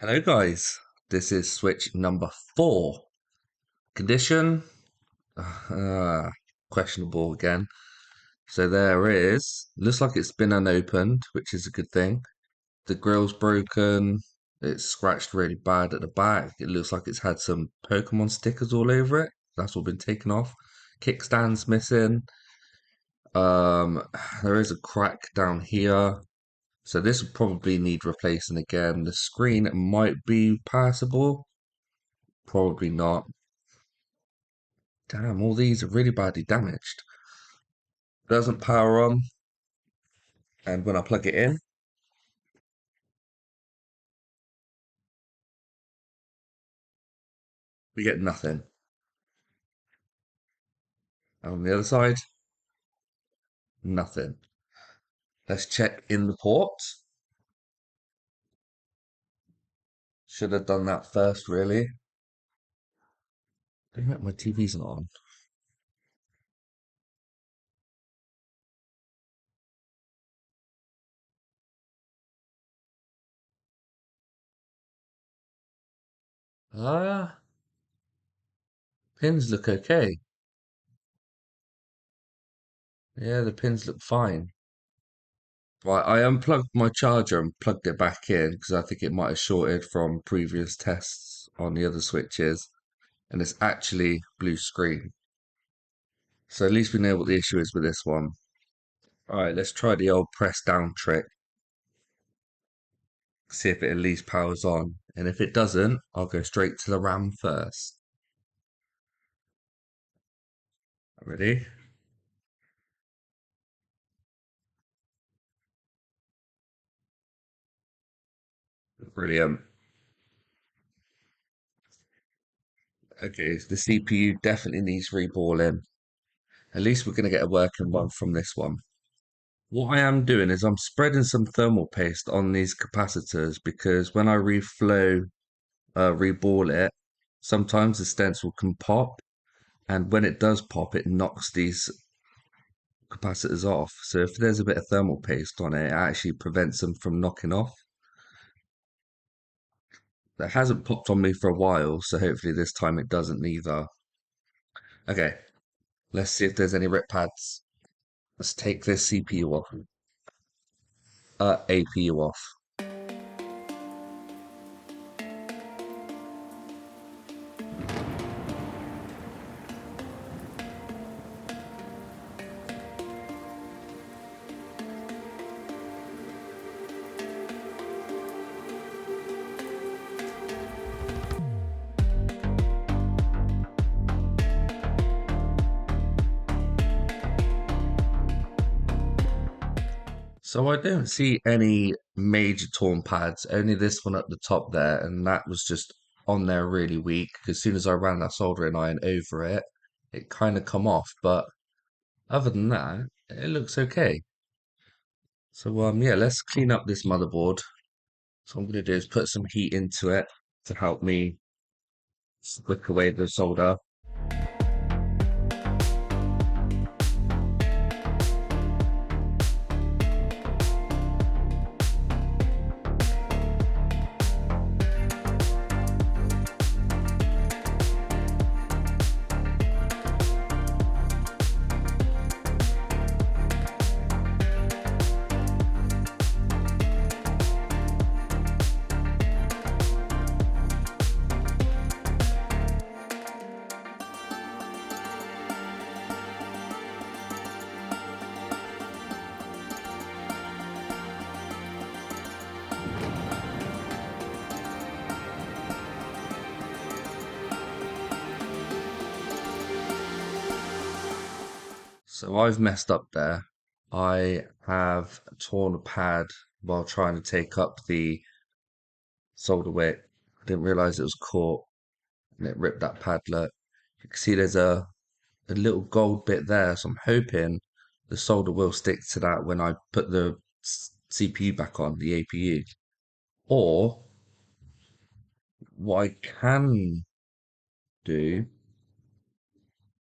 Hello guys, this is switch number 4. Condition, uh, questionable again. So there is, looks like it's been unopened, which is a good thing. The grill's broken, it's scratched really bad at the back. It looks like it's had some Pokemon stickers all over it. That's all been taken off. Kickstand's missing. Um, there is a crack down here. So this will probably need replacing again. The screen might be passable. Probably not. Damn, all these are really badly damaged. Doesn't power on, and when I plug it in, we get nothing. And on the other side, nothing. Let's check in the port. Should have done that first, really. Damn it, my TV's not on. Ah, pins look okay. Yeah, the pins look fine. Right, I unplugged my charger and plugged it back in because I think it might have shorted from previous tests on the other switches, and it's actually blue screen. So at least we know what the issue is with this one. All right, let's try the old press down trick. See if it at least powers on. And if it doesn't, I'll go straight to the RAM first. Ready? Brilliant. Okay, so the CPU definitely needs reballing. At least we're going to get a working one from this one. What I am doing is I'm spreading some thermal paste on these capacitors because when I reball it, sometimes the stencil can pop. And when it does pop, it knocks these capacitors off. So if there's a bit of thermal paste on it, it actually prevents them from knocking off. That hasn't popped on me for a while, so hopefully this time it doesn't either. Okay, let's see if there's any rip pads. Let's take this CPU off. APU off. So I don't see any major torn pads, only this one at the top there, and that was just on there really weak. As soon as I ran that soldering iron over it, it kind of come off. But other than that, it looks okay. So yeah, let's clean up this motherboard. So what I'm gonna do is put some heat into it to help me wick away the solder. So I've messed up there. I have torn a pad while trying to take up the solder wick. I didn't realize it was caught and it ripped that padlock. You can see there's a little gold bit there, so I'm hoping the solder will stick to that when I put the CPU back on, the APU. Or what I can do,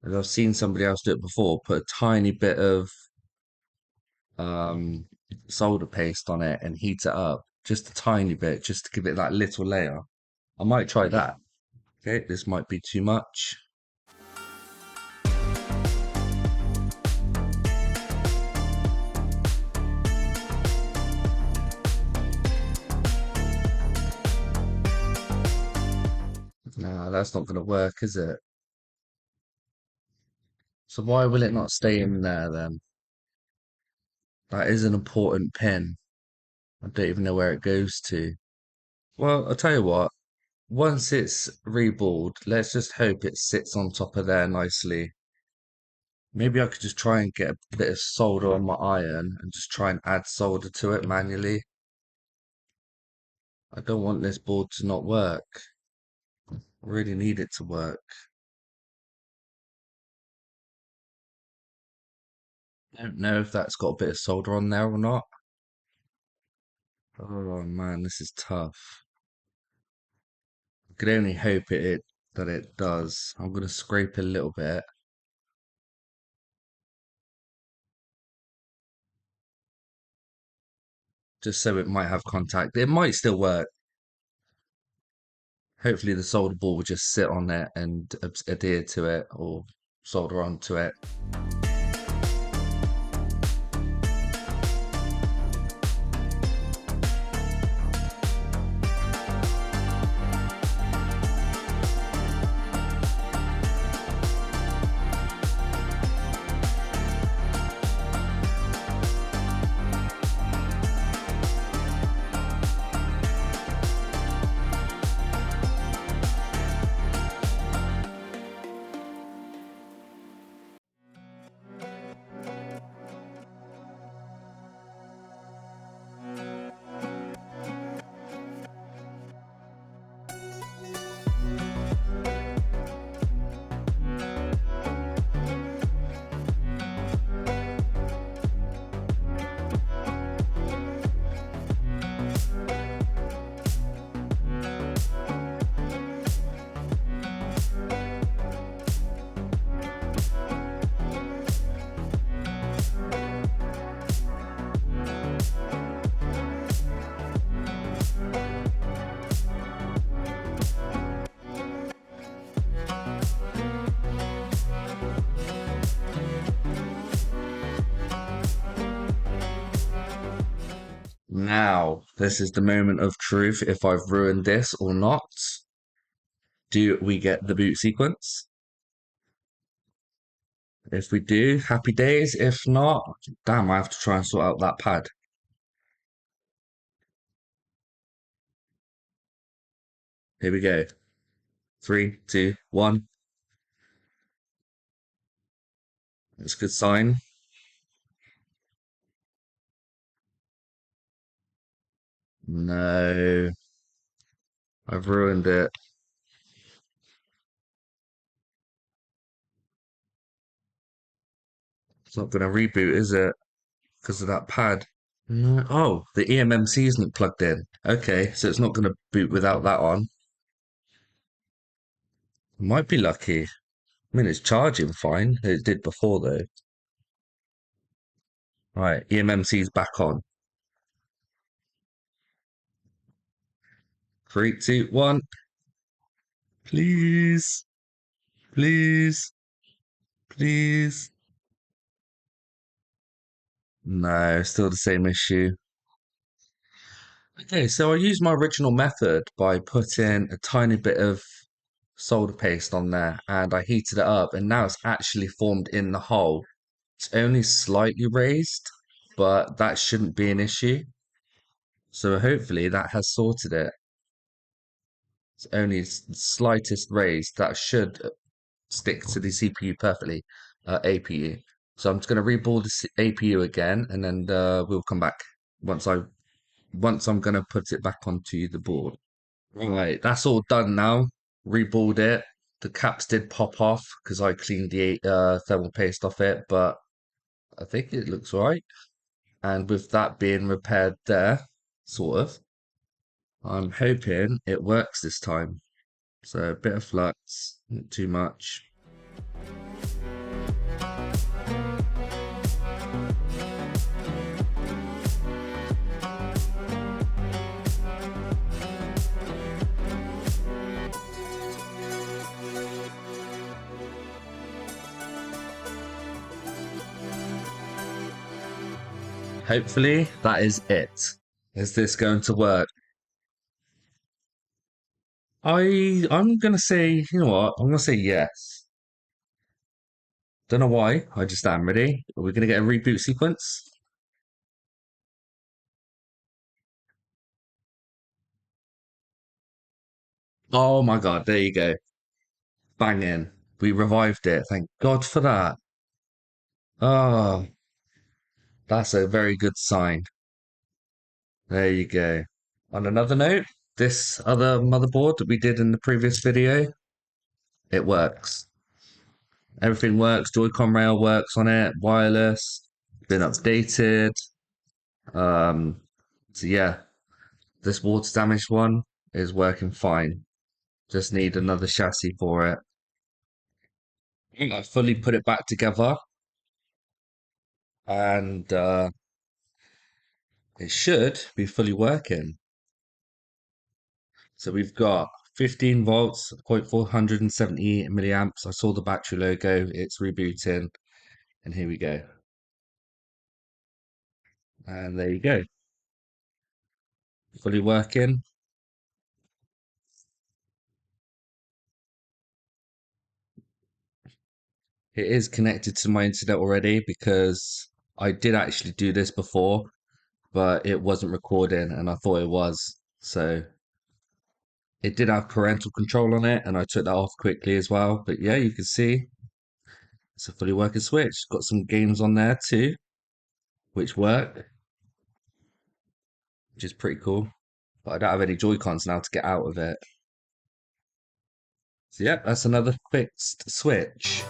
as I've seen somebody else do it before, put a tiny bit of um, solder paste on it and heat it up. just a tiny bit, just to give it that little layer. I might try that. Okay, this might be too much. No, that's not going to work, is it? So why will it not stay in there then? That is an important pin. I don't even know where it goes to. Well, I'll tell you what. Once it's reballed, let's just hope it sits on top of there nicely. Maybe I could just try and get a bit of solder on my iron and just try and add solder to it manually. I don't want this board to not work. I really need it to work. I don't know if that's got a bit of solder on there or not. Oh man, this is tough. I could only hope that it does. I'm gonna scrape a little bit. Just so it might have contact. It might still work. Hopefully the solder ball will just sit on it and adhere to it or solder onto it. Now, this is the moment of truth if I've ruined this or not. Do we get the boot sequence? If we do, happy days. If not, damn, I have to try and sort out that pad. Here we go. 3, 2, 1. It's a good sign. No, I've ruined it. It's not going to reboot, is it? Because of that pad. No. Oh, the eMMC isn't plugged in. Okay, so it's not going to boot without that on. Might be lucky. I mean, it's charging fine. It did before, though. Right, eMMC's back on. 3, 2, 1. Please. Please. Please. No, still the same issue. Okay, so I used my original method by putting a tiny bit of solder paste on there and I heated it up and now it's actually formed in the hole. It's only slightly raised, but that shouldn't be an issue. So hopefully that has sorted it. It's only slightest raised. That should stick to the CPU perfectly, APU. So I'm just going to reboot the APU again and then we'll come back once I'm going to put it back onto the board. Right, that's all done now. Reballed it. The caps did pop off because I cleaned the thermal paste off it, but I think it looks all right. And with that being repaired there, sort of, I'm hoping it works this time. So a bit of flux, not too much. Hopefully that is it. Is this going to work? I'm gonna say, you know what? I'm gonna say yes. Don't know why. I just am. Ready? Are we gonna get a reboot sequence? Oh my god, there you go. Banging. We revived it. Thank God for that. Oh, that's a very good sign. There you go. On another note, this other motherboard that we did in the previous video, it works. Everything works. Joy-Con rail works on it. Wireless. Been updated. Um, so yeah, this water damaged one is working fine. Just need another chassis for it. I fully put it back together and it should be fully working. So we've got 15 volts, 0.470 milliamps. I saw the battery logo, it's rebooting, and here we go. And there you go, fully working. It is connected to my internet already because I did actually do this before, but it wasn't recording and I thought it was. So it did have parental control on it and I took that off quickly as well. But yeah, you can see it's a fully working Switch. Got some games on there too, which work, which is pretty cool. But I don't have any Joy-Cons now to get out of it. So yeah, that's another fixed Switch.